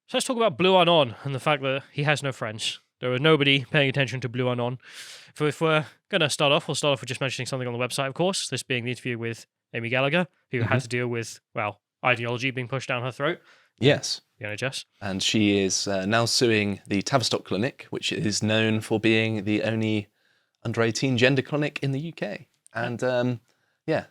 So let's talk about BlueAnon and the fact that he has no friends. There was nobody paying attention to BlueAnon. So if we're going to start off, we'll start off with just mentioning something on the website, of course, this being the interview with Amy Gallagher, who had to deal with, well, ideology being pushed down her throat. Yes. The NHS. And she is now suing the Tavistock Clinic, which is known for being the only under 18 gender clinic in the UK. And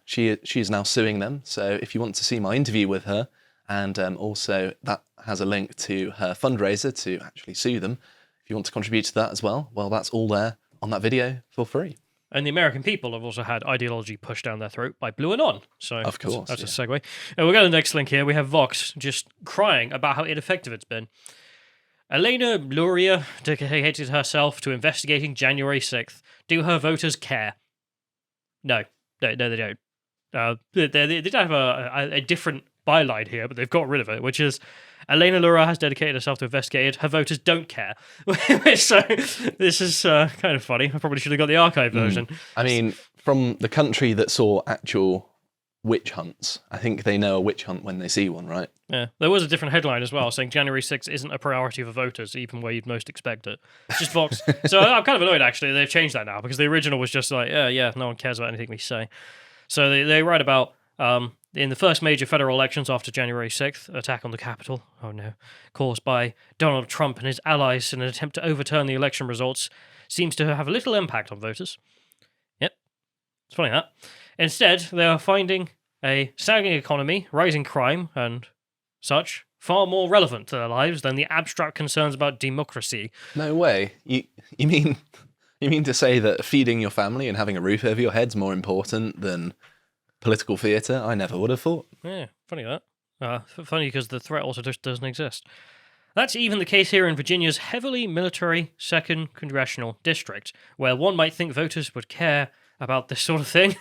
she is now suing them. So if you want to see my interview with her, and also that has a link to her fundraiser to actually sue them, if you want to contribute to that as well, well, that's all there on that video for free. And the American people have also had ideology pushed down their throat by BlueAnon. So of course, that's a segue. And we'll go to the next link here. We have Vox just crying about how ineffective it's been. Elena Luria dedicated herself to investigating January 6th. Do her voters care? No, they don't. They did have a different byline here, but they've got rid of it, which is Elena Luria has dedicated herself to investigate it. Her voters don't care. So this is kind of funny. I probably should have got the archive version. I mean, from the country that saw actual witch hunts, I think they know a witch hunt when they see one, right? Yeah. There was a different headline as well, saying January 6th isn't a priority for voters, even where you'd most expect it. It's just Vox. So I'm kind of annoyed, actually. They've changed that now, because the original was just like, yeah, no one cares about anything we say. So they write about, in the first major federal elections after January 6th, attack on the Capitol, oh no, caused by Donald Trump and his allies in an attempt to overturn the election results, seems to have little impact on voters. Yep. It's funny that. Instead, they are finding a sagging economy, rising crime, and such far more relevant to their lives than the abstract concerns about democracy. No way. You mean to say that feeding your family and having a roof over your head's more important than political theatre? I never would have thought. Yeah, funny that. Funny because the threat also just doesn't exist. That's even the case here in Virginia's heavily military 2nd Congressional District, where one might think voters would care about this sort of thing.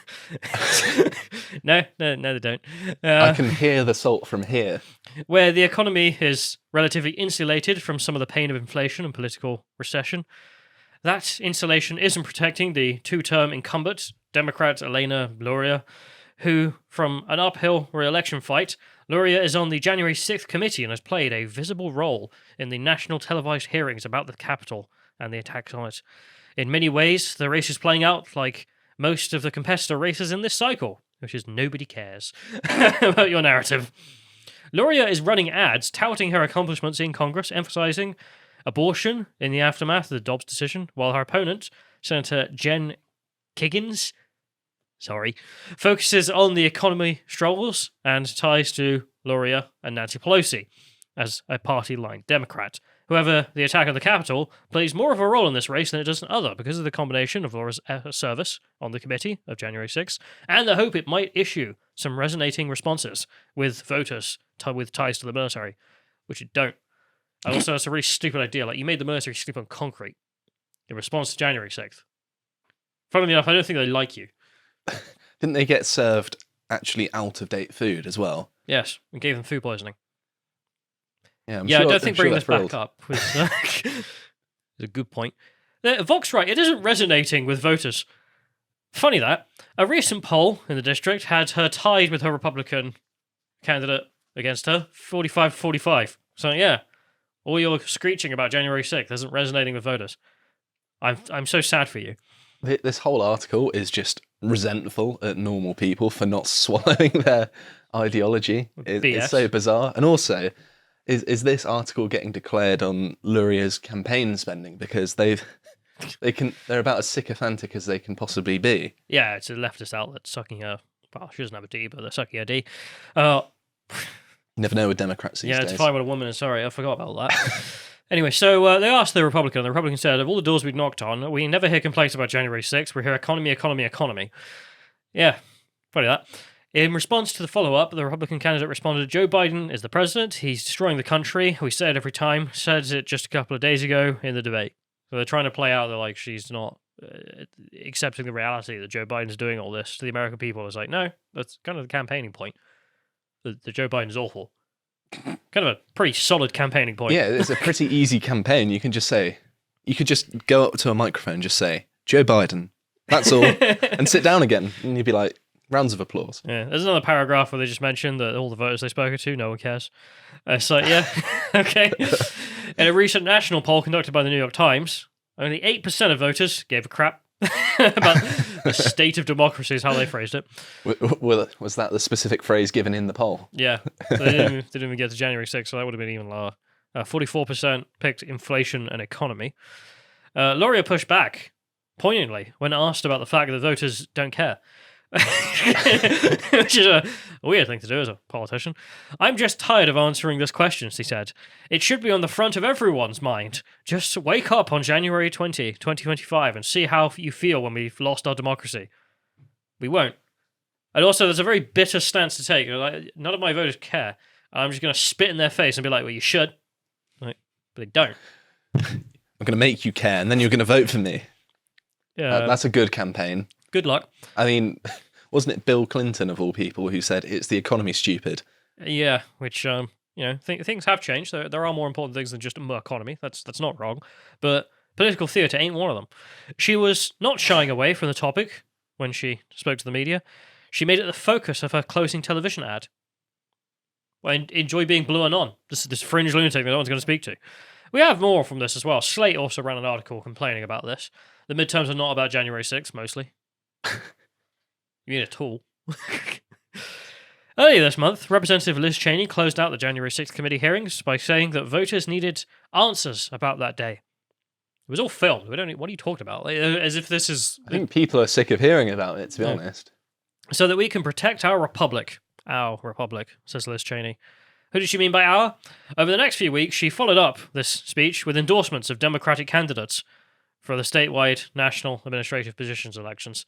No, they don't. I can hear the salt from here. Where the economy is relatively insulated from some of the pain of inflation and political recession. That insulation isn't protecting the two-term incumbent, Democrat Elena Luria, who, from an uphill re-election fight, Luria is on the January 6th committee and has played a visible role in the national televised hearings about the Capitol and the attacks on it. In many ways, the race is playing out like most of the competitor races in this cycle, which is nobody cares about your narrative. Luria is running ads touting her accomplishments in Congress, emphasizing abortion in the aftermath of the Dobbs decision, while her opponent, Senator Jen Kiggins, focuses on the economy struggles and ties to Luria and Nancy Pelosi as a party-line Democrat. However, the attack on the Capitol plays more of a role in this race than it does in other because of the combination of Laura's service on the committee of January 6th and the hope it might issue some resonating responses with voters with ties to the military, which it don't. And also, it's a really stupid idea. Like, you made the military sleep on concrete in response to January 6th. Funnily enough, I don't think they like you. Didn't they get served actually out-of-date food as well? Yes, and gave them food poisoning. Yeah, I don't think bringing this back up was is a good point. Vox, right, it isn't resonating with voters. Funny that. A recent poll in the district had her tied with her Republican candidate against her, 45-45. So, yeah, all your screeching about January 6th isn't resonating with voters. I'm so sad for you. This whole article is just resentful at normal people for not swallowing their ideology. It's so bizarre. And also, is this article getting declared on Luria's campaign spending? Because they're about as sycophantic as they can possibly be. Yeah, it's a leftist outlet sucking her. Well, she doesn't have a D, but they're sucking her D. You never know with Democrats these days. Yeah, to find what a woman is. Sorry, I forgot about that. Anyway, so they asked the Republican. The Republican said, of all the doors we've knocked on, we never hear complaints about January 6th. We hear economy, economy, economy. Yeah, funny that. In response to the follow-up, the Republican candidate responded, Joe Biden is the president. He's destroying the country. We say it every time. Said it just a couple of days ago in the debate. So they're trying to play out that like she's not accepting the reality that Joe Biden's doing all this to the American people. It's like, no, that's kind of the campaigning point. That Joe Biden is awful. Kind of a pretty solid campaigning point. Yeah, it's a pretty easy campaign. You can just say, you could just go up to a microphone and just say, Joe Biden, that's all, and sit down again. And you'd be like, Rounds of applause. Yeah, there's another paragraph where they just mention that all the voters they spoke to, no one cares. So, yeah, okay. In a recent national poll conducted by the New York Times, only 8% of voters gave a crap about the state of democracy, is how they phrased it. Was that the specific phrase given in the poll? Yeah, they didn't even get to January 6th, so that would have been even lower. 44% picked inflation and economy. Laurier pushed back poignantly when asked about the fact that voters don't care. Which is a weird thing to do as a politician. I'm just tired of answering this question, he said. It should be on the front of everyone's mind. Just wake up on January 2025, and see how you feel when we've lost our democracy. We won't. And also, there's a very bitter stance to take. Like, none of my voters care. I'm just going to spit in their face and be like, well, you should. Like, but they don't. I'm going to make you care, and then you're going to vote for me. Yeah, that's a good campaign. Good luck. I mean, wasn't it Bill Clinton, of all people, who said it's the economy, stupid? Yeah, which, things have changed. There are more important things than just the economy. That's not wrong. But political theatre ain't one of them. She was not shying away from the topic when she spoke to the media. She made it the focus of her closing television ad. I enjoy being BlueAnon. This fringe lunatic that no one's going to speak to. We have more from this as well. Slate also ran an article complaining about this. The midterms are not about January 6th, mostly. You need a tool. Earlier this month, Representative Liz Cheney closed out the January 6th committee hearings by saying that voters needed answers about that day. It was all filmed. What are you talking about? As if this is... I think people are sick of hearing about it, to be honest. So that we can protect our republic. Our republic, says Liz Cheney. Who did she mean by our? Over the next few weeks, she followed up this speech with endorsements of Democratic candidates for the statewide national administrative positions elections.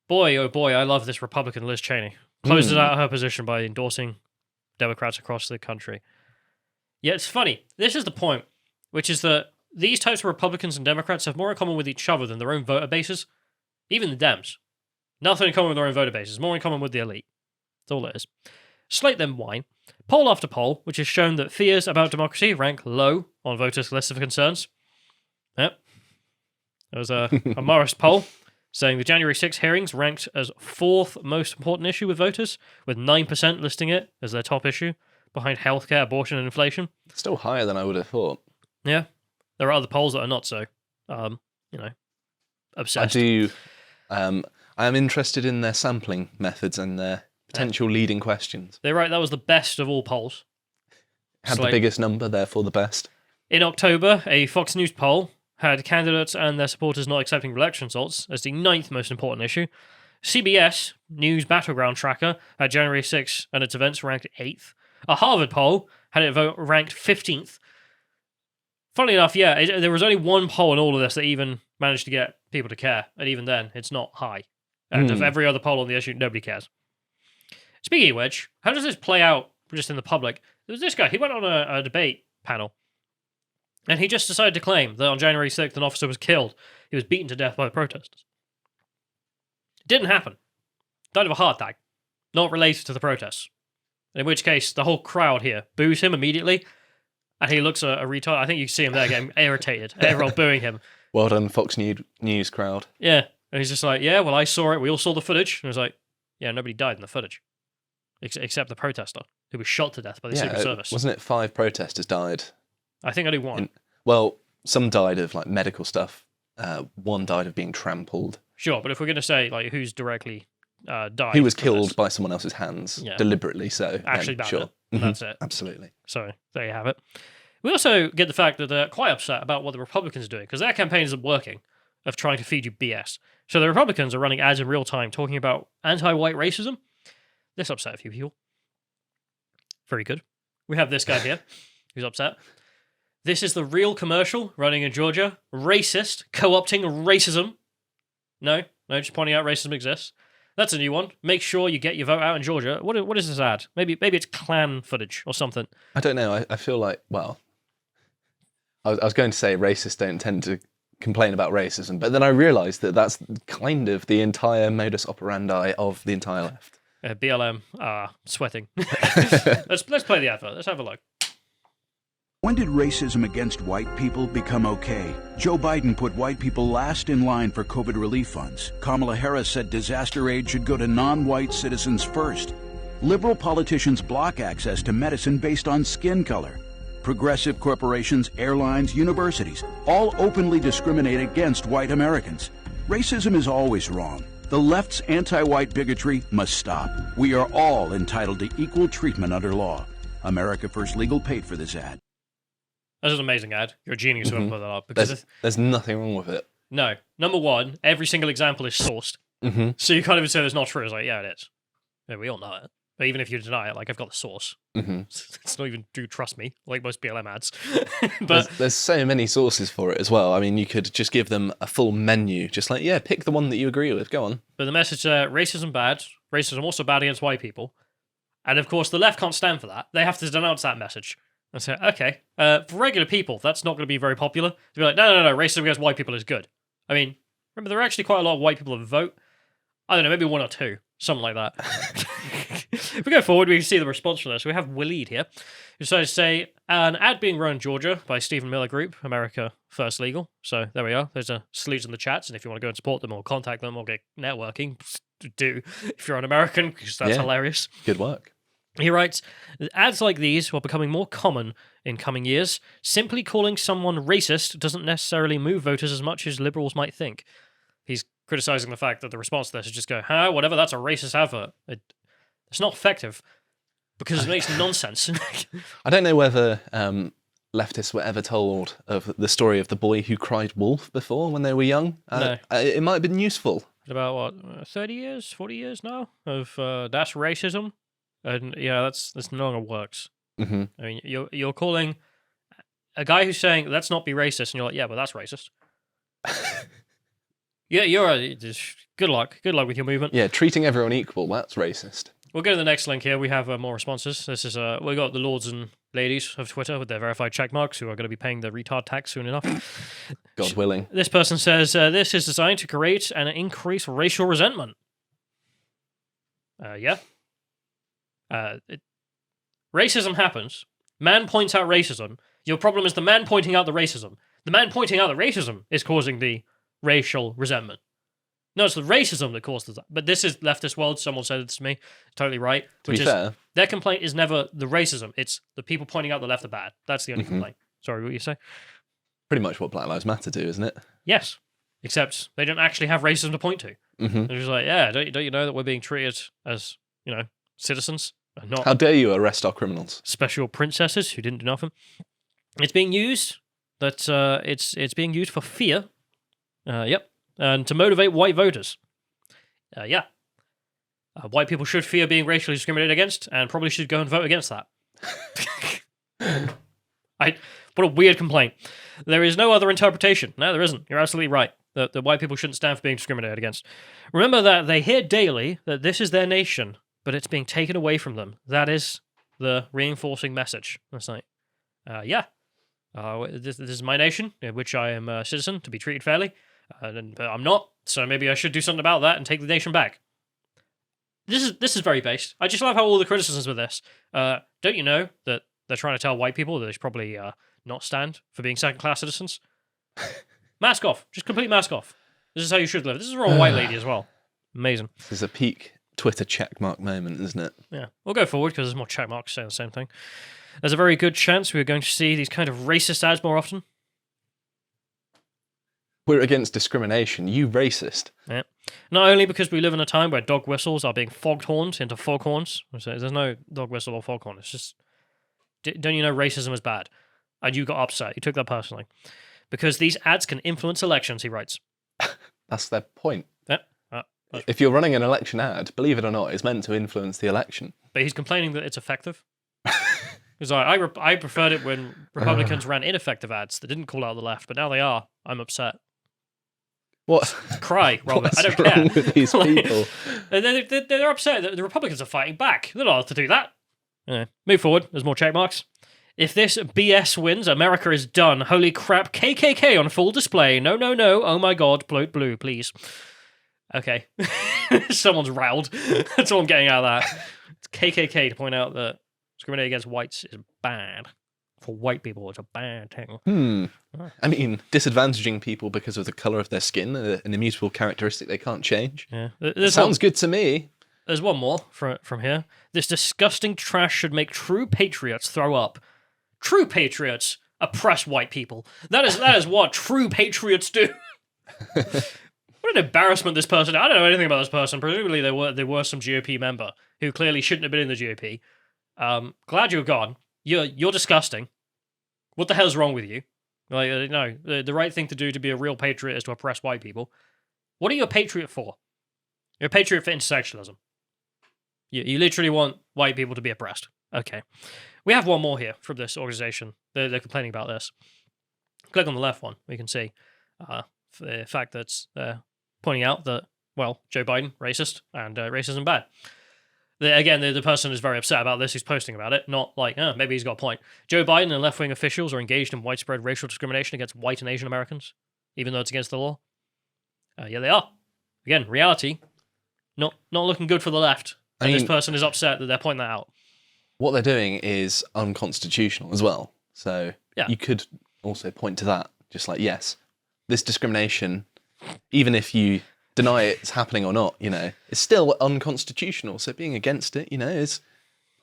Boy, oh boy, I love this Republican Liz Cheney. Closes out her position by endorsing Democrats across the country. Yeah, it's funny. This is the point, which is that these types of Republicans and Democrats have more in common with each other than their own voter bases. Even the Dems. Nothing in common with their own voter bases. More in common with the elite. That's all it is. Slate them wine. Poll after poll, which has shown that fears about democracy rank low on voters' list of concerns. Yep. There was a Morris poll saying the January 6 hearings ranked as fourth most important issue with voters, with 9% listing it as their top issue, behind healthcare, abortion, and inflation. Still higher than I would have thought. Yeah. There are other polls that are not so, obsessed. I am interested in their sampling methods and their potential leading questions. They're right, that was the best of all polls. Had the biggest number, therefore the best. In October, a Fox News poll had candidates and their supporters not accepting election results as the 9th most important issue. CBS News Battleground Tracker had January 6 and its events ranked 8th. A Harvard poll had it ranked 15th. Funnily enough, there was only one poll in all of this that even managed to get people to care, and even then, it's not high. And of every other poll on the issue, nobody cares. Speaking of which, how does this play out just in the public? There was this guy, he went on a debate panel, and he just decided to claim that on January 6th, an officer was killed. He was beaten to death by the protesters. It didn't happen. Died of a heart attack. Not related to the protests. In which case, the whole crowd here boos him immediately, and he looks a retard. I think you see him there getting irritated. Everyone booing him. Well done, Fox News crowd. Yeah. And he's just like, yeah, well, I saw it. We all saw the footage. And it was like, yeah, nobody died in the footage. Except the protester, who was shot to death by the Secret Service. Wasn't it 5 protesters died? I think only one. Well, some died of like medical stuff. One died of being trampled. Sure, but if we're going to say like who's directly died... He was killed by someone else's hands, deliberately so. Actually bad sure. That's it. Absolutely. So, there you have it. We also get the fact that they're quite upset about what the Republicans are doing, because their campaign isn't working, of trying to feed you BS. So the Republicans are running ads in real time talking about anti-white racism. This upset a few people. Very good. We have this guy here, who's upset. This is the real commercial running in Georgia. Racist, co-opting racism. No, just pointing out racism exists. That's a new one. Make sure you get your vote out in Georgia. What is this ad? Maybe it's Klan footage or something. I don't know. I feel like, well, I was going to say racists don't tend to complain about racism, but then I realised that that's kind of the entire modus operandi of the entire left. BLM, sweating. Let's play the advert. Let's have a look. When did racism against white people become okay? Joe Biden put white people last in line for COVID relief funds. Kamala Harris said disaster aid should go to non-white citizens first. Liberal politicians block access to medicine based on skin color. Progressive corporations, airlines, universities all openly discriminate against white Americans. Racism is always wrong. The left's anti-white bigotry must stop. We are all entitled to equal treatment under law. America First Legal paid for this ad. That's an amazing ad. You're a genius whoever put that up. Because There's nothing wrong with it. no, number one, every single example is sourced. So you can't even say it's not true. It's like, yeah, it is. Yeah, we all know it. But even if you deny it, like, I've got the source. It's not even, do trust me, like most BLM ads. But There's so many sources for it as well. I mean, you could just give them a full menu. Just like, yeah, pick the one that you agree with. Go on. But the message, racism bad. Racism also bad against white people. And of course, the left can't stand for that. They have to denounce that message. And say, okay, for regular people, that's not going to be very popular. To be like, no, racism against white people is good. I mean, remember, there are actually quite a lot of white people that vote. I don't know, maybe one or two, something like that. If we go forward, we can see the response from this. We have Waleed here, who decided to say, an ad being run in Georgia by Stephen Miller Group, America First Legal. So there we are. There's a salute in the chats, and if you want to go and support them or contact them or get networking, do, if you're an American, because that's hilarious. Good work. He writes, ads like these are becoming more common in coming years. Simply calling someone racist doesn't necessarily move voters as much as liberals might think. He's criticizing the fact that the response to this is just go, whatever, that's a racist advert. It's not effective because it makes nonsense. I don't know whether leftists were ever told of the story of the boy who cried wolf before when they were young. No. It might have been useful. About, what, 30 years, 40 years now of that's racism? And yeah, that's no longer works. I mean, you're calling a guy who's saying let's not be racist, and you're like, yeah, but that's racist. Yeah, good luck with your movement. Yeah, treating everyone equal, that's racist. We'll go to the next link here. We have more responses. This is we got the lords and ladies of Twitter with their verified check marks who are going to be paying the retard tax soon enough. God willing. This person says this is designed to create and increase racial resentment. Yeah. Racism happens. Man points out racism. Your problem is the man pointing out the racism. The man pointing out the racism is causing the racial resentment. No, it's the racism that causes that. But this is leftist world. Someone said it to me. Totally right. To be fair, their complaint is never the racism. It's the people pointing out the left are bad. That's the only complaint. Sorry, what you say? Pretty much what Black Lives Matter do, isn't it? Yes. Except they don't actually have racism to point to. They're just like, yeah, don't you know that we're being treated as, citizens? Not How dare you arrest our criminals? special princesses who didn't do nothing. It's being used it's being used for fear. Yep. And to motivate white voters. Yeah. White people should fear being racially discriminated against and probably should go and vote against that. What a weird complaint. There is no other interpretation. No, there isn't. You're absolutely right. The white people shouldn't stand for being discriminated against. Remember that they hear daily that this is their nation, but it's being taken away from them. That is the reinforcing message. It's like, this is my nation, in which I am a citizen, to be treated fairly, but I'm not, so maybe I should do something about that and take the nation back. This is very based. I just love how all the criticisms with this. Don't you know that they're trying to tell white people that they should probably not stand for being second-class citizens? Mask off. Just complete mask off. This is how you should live. This is for a white lady as well. Amazing. This is a peak Twitter checkmark moment, isn't it? Yeah. We'll go forward because there's more checkmarks saying the same thing. There's a very good chance we're going to see these kind of racist ads more often. We're against discrimination. You racist. Yeah. Not only because we live in a time where dog whistles are being foghorned into foghorns. So there's no dog whistle or foghorn. It's just, don't you know racism is bad? And you got upset. You took that personally. Because these ads can influence elections, he writes. That's their point. Yeah. If you're running an election ad, believe it or not, it's meant to influence the election. But he's complaining that it's effective. Because I preferred it when Republicans ran ineffective ads that didn't call out the left, but now they are. I'm upset. What? Cry, Robert. What's I don't wrong care. with these people? They're upset that the Republicans are fighting back. They're not allowed to do that. Anyway, move forward. There's more check marks. If this BS wins, America is done. Holy crap. KKK on full display. No. Oh my god. Bloat blue, please. Okay. Someone's riled. That's all I'm getting out of that. It's KKK to point out that discriminating against whites is bad. for white people, it's a bad thing. I mean, disadvantaging people because of the colour of their skin, an immutable characteristic they can't change. Yeah, Sounds good to me. There's one more from here. This disgusting trash should make true patriots throw up. True patriots oppress white people. That is what true patriots do. What an embarrassment this person. I don't know anything about this person. Presumably they were some GOP member who clearly shouldn't have been in the GOP. Glad you're gone. You're disgusting. What the hell's wrong with you? Like, no, the right thing to do to be a real patriot is to oppress white people. What are you a patriot for? You're a patriot for intersectionalism. You literally want white people to be oppressed. Okay. We have one more here from this organization. They're complaining about this. Click on the left one. We can see the fact that they're pointing out that, well, Joe Biden, racist, and racism bad. The person is very upset about this who's posting about it, not like, maybe he's got a point. Joe Biden and left-wing officials are engaged in widespread racial discrimination against white and Asian Americans, even though it's against the law. Yeah, they are. Again, reality, not looking good for the left. And this person is upset that they're pointing that out. What they're doing is unconstitutional as well. So you could also point to that. Just like, yes, this discrimination, even if you deny it's happening or not, it's still unconstitutional. So being against it, is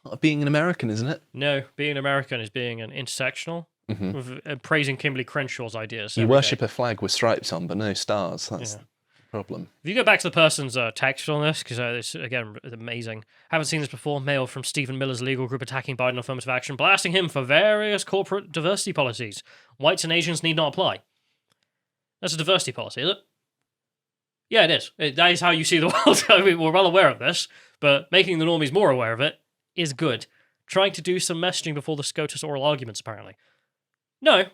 part of being an American, isn't it? No, being an American is being an intersectional. With praising Kimberly Crenshaw's ideas. You worship a flag with stripes on, but no stars. That's the problem. If you go back to the person's text on this, because this, again, is amazing. Haven't seen this before. Mail from Stephen Miller's legal group attacking Biden affirmative action, blasting him for various corporate diversity policies. Whites and Asians need not apply. That's a diversity policy, is it? Yeah, it is. That is how you see the world. I mean, we're well aware of this, but making the normies more aware of it is good. Trying to do some messaging before the SCOTUS oral arguments, apparently. No,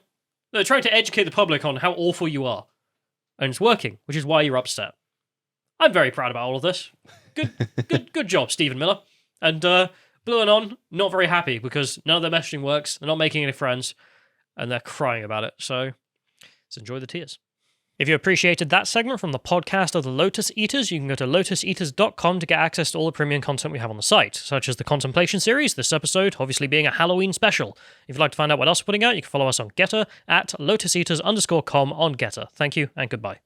they're trying to educate the public on how awful you are. And it's working, which is why you're upset. I'm very proud about all of this. Good job, Stephen Miller. And BlueAnon, not very happy because none of their messaging works. They're not making any friends, and they're crying about it. So let's enjoy the tears. If you appreciated that segment from the podcast of the Lotus Eaters, you can go to lotuseaters.com to get access to all the premium content we have on the site, such as the Contemplation series, this episode obviously being a Halloween special. If you'd like to find out what else we're putting out, you can follow us on Getter at lotuseaters_com on Getter. Thank you and goodbye.